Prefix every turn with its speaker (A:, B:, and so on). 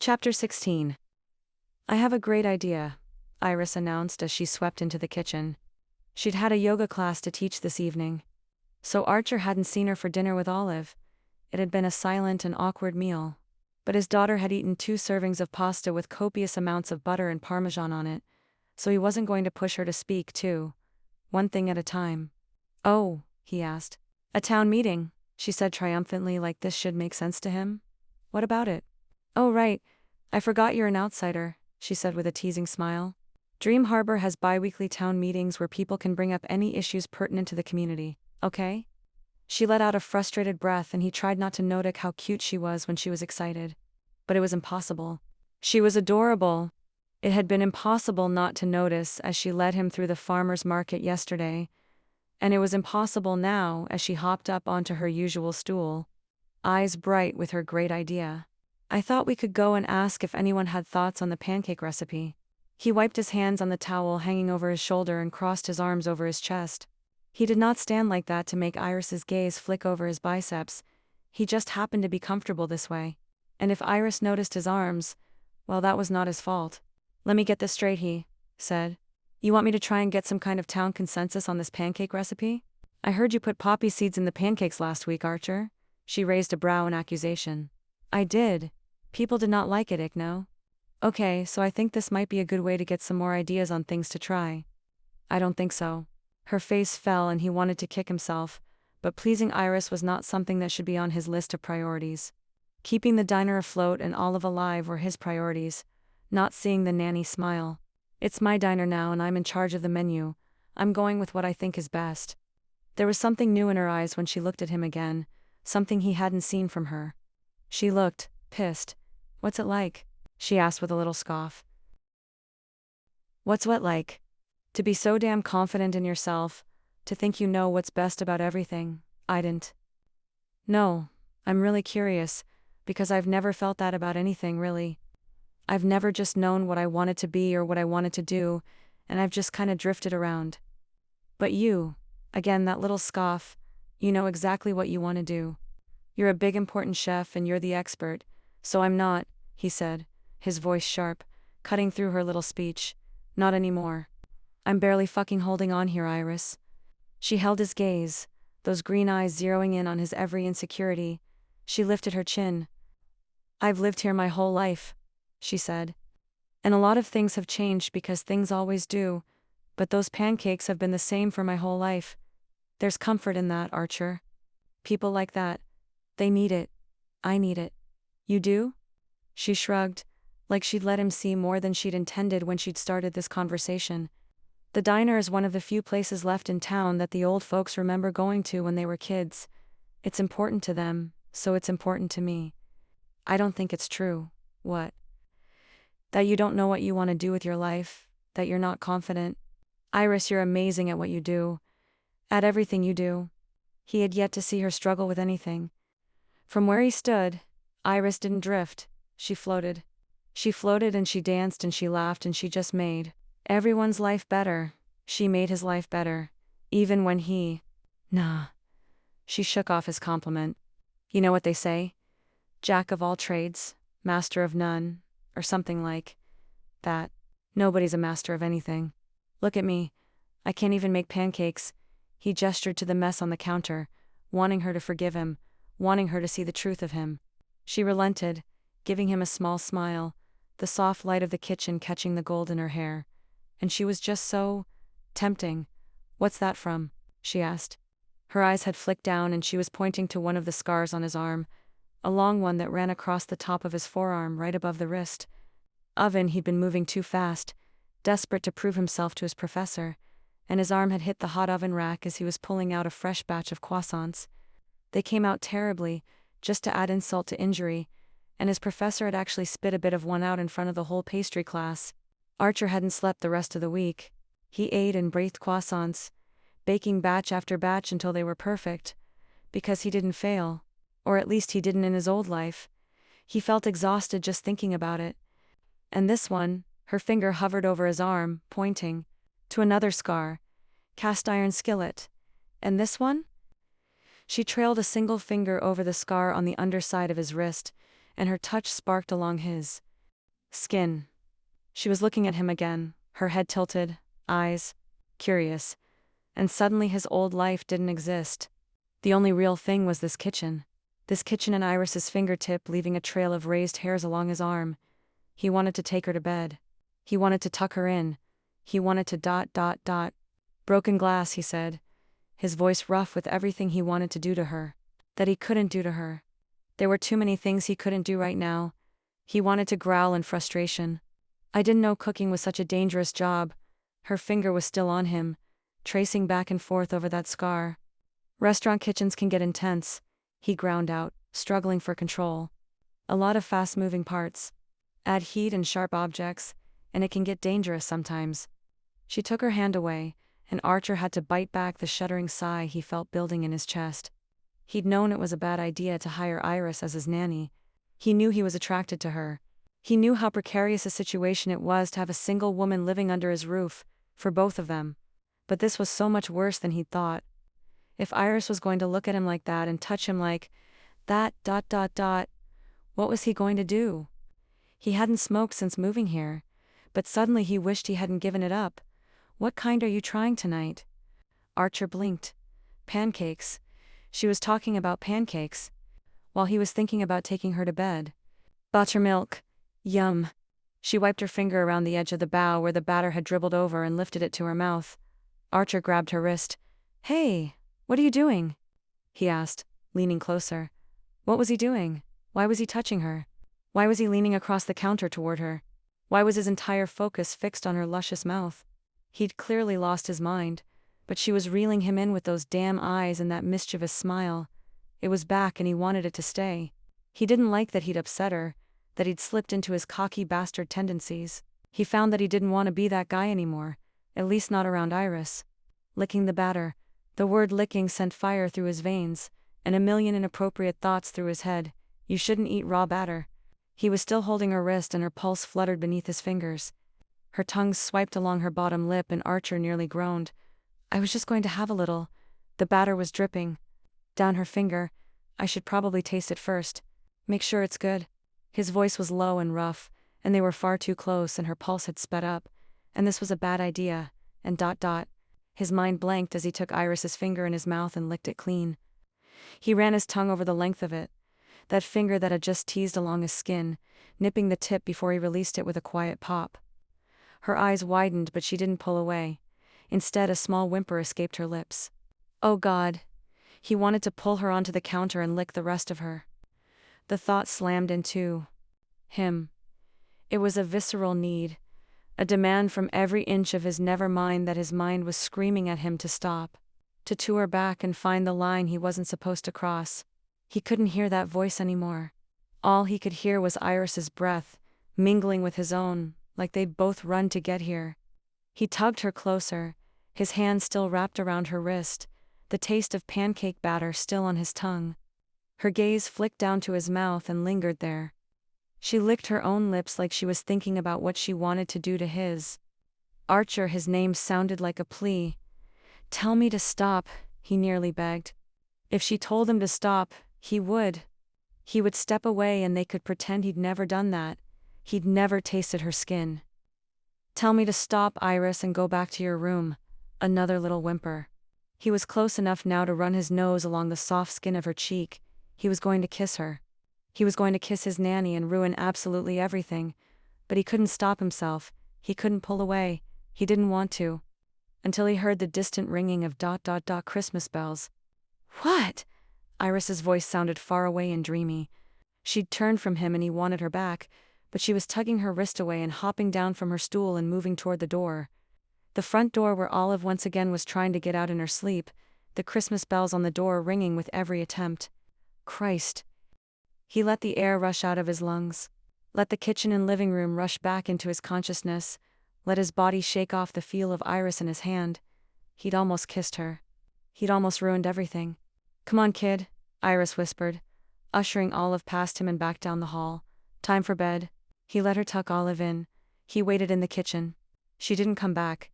A: Chapter 16. I have a great idea, Iris announced as she swept into the kitchen. She'd had a yoga class to teach this evening. So Archer hadn't seen her for dinner with Olive. It had been a silent and awkward meal. But his daughter had eaten 2 servings of pasta with copious amounts of butter and parmesan on it, so he wasn't going to push her to speak too. One thing at a time. Oh, he asked. A town meeting, she said triumphantly, like this should make sense to him. What about it? Oh right, I forgot you're an outsider, she said with a teasing smile. Dream Harbor has bi-weekly town meetings where people can bring up any issues pertinent to the community, okay? She let out a frustrated breath and he tried not to notice how cute she was when she was excited. But it was impossible. She was adorable. It had been impossible not to notice as she led him through the farmer's market yesterday, and it was impossible now as she hopped up onto her usual stool, eyes bright with her great idea. I thought we could go and ask if anyone had thoughts on the pancake recipe. He wiped his hands on the towel hanging over his shoulder and crossed his arms over his chest. He did not stand like that to make Iris's gaze flick over his biceps. He just happened to be comfortable this way. And if Iris noticed his arms, well, that was not his fault. Let me get this straight, he said. You want me to try and get some kind of town consensus on this pancake recipe? I heard you put poppy seeds in the pancakes last week, Archer. She raised a brow in accusation. I did. People did not like it, no? Okay, so I think this might be a good way to get some more ideas on things to try. I don't think so. Her face fell and he wanted to kick himself, but pleasing Iris was not something that should be on his list of priorities. Keeping the diner afloat and Olive alive were his priorities, not seeing the nanny smile. It's my diner now and I'm in charge of the menu. I'm going with what I think is best. There was something new in her eyes when she looked at him again, something he hadn't seen from her. She looked pissed. What's it like? She asked with a little scoff. What's what like? To be so damn confident in yourself, to think you know what's best about everything. I didn't. No, I'm really curious, because I've never felt that about anything really. I've never just known what I wanted to be or what I wanted to do, and I've just kinda drifted around. But you, again that little scoff, you know exactly what you want to do. You're a big important chef and you're the expert, so I'm not, he said, his voice sharp, cutting through her little speech. Not anymore. I'm barely fucking holding on here, Iris. She held his gaze, those green eyes zeroing in on his every insecurity. She lifted her chin. I've lived here my whole life, she said. And a lot of things have changed because things always do, but those pancakes have been the same for my whole life. There's comfort in that, Archer. People like that. They need it. I need it. You do? She shrugged, like she'd let him see more than she'd intended when she'd started this conversation. The diner is one of the few places left in town that the old folks remember going to when they were kids. It's important to them, so it's important to me. I don't think it's true. What? That you don't know what you want to do with your life, that you're not confident. Iris, you're amazing at what you do. At everything you do. He had yet to see her struggle with anything. From where he stood, Iris didn't drift. She floated. She floated and she danced and she laughed and she just made everyone's life better. She made his life better. Even when he... Nah. She shook off his compliment. You know what they say? Jack of all trades, master of none, or something like that. Nobody's a master of anything. Look at me. I can't even make pancakes. He gestured to the mess on the counter, wanting her to forgive him, wanting her to see the truth of him. She relented, giving him a small smile, the soft light of the kitchen catching the gold in her hair. And she was just so tempting. What's that from? She asked. Her eyes had flicked down and she was pointing to one of the scars on his arm, a long one that ran across the top of his forearm right above the wrist. Oven, he'd been moving too fast, desperate to prove himself to his professor, and his arm had hit the hot oven rack as he was pulling out a fresh batch of croissants. They came out terribly, just to add insult to injury, and his professor had actually spit a bit of one out in front of the whole pastry class. Archer hadn't slept the rest of the week. He ate and breathed croissants, baking batch after batch until they were perfect, because he didn't fail, or at least he didn't in his old life. He felt exhausted just thinking about it. And this one, her finger hovered over his arm, pointing to another scar, cast iron skillet. And this one? She trailed a single finger over the scar on the underside of his wrist, and her touch sparked along his. Skin. She was looking at him again, her head tilted, eyes curious, and suddenly his old life didn't exist. The only real thing was this kitchen. This kitchen and Iris's fingertip leaving a trail of raised hairs along his arm. He wanted to take her to bed. He wanted to tuck her in. He wanted to ... Broken glass, he said, his voice rough with everything he wanted to do to her, that he couldn't do to her. There were too many things he couldn't do right now. He wanted to growl in frustration. I didn't know cooking was such a dangerous job. Her finger was still on him, tracing back and forth over that scar. Restaurant kitchens can get intense, he ground out, struggling for control. A lot of fast-moving parts. Add heat and sharp objects, and it can get dangerous sometimes. She took her hand away, and Archer had to bite back the shuddering sigh he felt building in his chest. He'd known it was a bad idea to hire Iris as his nanny. He knew he was attracted to her. He knew how precarious a situation it was to have a single woman living under his roof, for both of them. But this was so much worse than he'd thought. If Iris was going to look at him like that and touch him like that ... what was he going to do? He hadn't smoked since moving here, but suddenly he wished he hadn't given it up. What kind are you trying tonight? Archer blinked. Pancakes. She was talking about pancakes, while he was thinking about taking her to bed. Buttermilk. Yum. She wiped her finger around the edge of the bow where the batter had dribbled over and lifted it to her mouth. Archer grabbed her wrist. Hey, what are you doing? He asked, leaning closer. What was he doing? Why was he touching her? Why was he leaning across the counter toward her? Why was his entire focus fixed on her luscious mouth? He'd clearly lost his mind, but she was reeling him in with those damn eyes and that mischievous smile. It was back and he wanted it to stay. He didn't like that he'd upset her, that he'd slipped into his cocky bastard tendencies. He found that he didn't want to be that guy anymore, at least not around Iris. Licking the batter. The word licking sent fire through his veins, and a million inappropriate thoughts through his head. You shouldn't eat raw batter. He was still holding her wrist and her pulse fluttered beneath his fingers. Her tongue swiped along her bottom lip and Archer nearly groaned. I was just going to have a little. The batter was dripping down her finger. I should probably taste it first. Make sure it's good. His voice was low and rough, and they were far too close and her pulse had sped up. And this was a bad idea, and ... His mind blanked as he took Iris's finger in his mouth and licked it clean. He ran his tongue over the length of it, that finger that had just teased along his skin, nipping the tip before he released it with a quiet pop. Her eyes widened, but she didn't pull away. Instead, a small whimper escaped her lips. Oh God. He wanted to pull her onto the counter and lick the rest of her. The thought slammed into him. It was a visceral need, a demand from every inch of his never mind that his mind was screaming at him to stop, to tour her back and find the line he wasn't supposed to cross. He couldn't hear that voice anymore. All he could hear was Iris's breath, mingling with his own, like they'd both run to get here. He tugged her closer, his hand still wrapped around her wrist, the taste of pancake batter still on his tongue. Her gaze flicked down to his mouth and lingered there. She licked her own lips like she was thinking about what she wanted to do to his. Archer, his name sounded like a plea. Tell me to stop, he nearly begged. If she told him to stop, he would. He would step away and they could pretend he'd never done that. He'd never tasted her skin. Tell me to stop, Iris, and go back to your room. Another little whimper. He was close enough now to run his nose along the soft skin of her cheek. He was going to kiss her. He was going to kiss his nanny and ruin absolutely everything. But he couldn't stop himself. He couldn't pull away. He didn't want to. Until he heard the distant ringing of ... Christmas bells. What? Iris's voice sounded far away and dreamy. She'd turned from him and he wanted her back, but she was tugging her wrist away and hopping down from her stool and moving toward the door. The front door where Olive once again was trying to get out in her sleep, the Christmas bells on the door ringing with every attempt. Christ. He let the air rush out of his lungs. Let the kitchen and living room rush back into his consciousness. Let his body shake off the feel of Iris in his hand. He'd almost kissed her. He'd almost ruined everything. Come on, kid, Iris whispered, ushering Olive past him and back down the hall. Time for bed. He let her tuck Olive in. He waited in the kitchen. She didn't come back.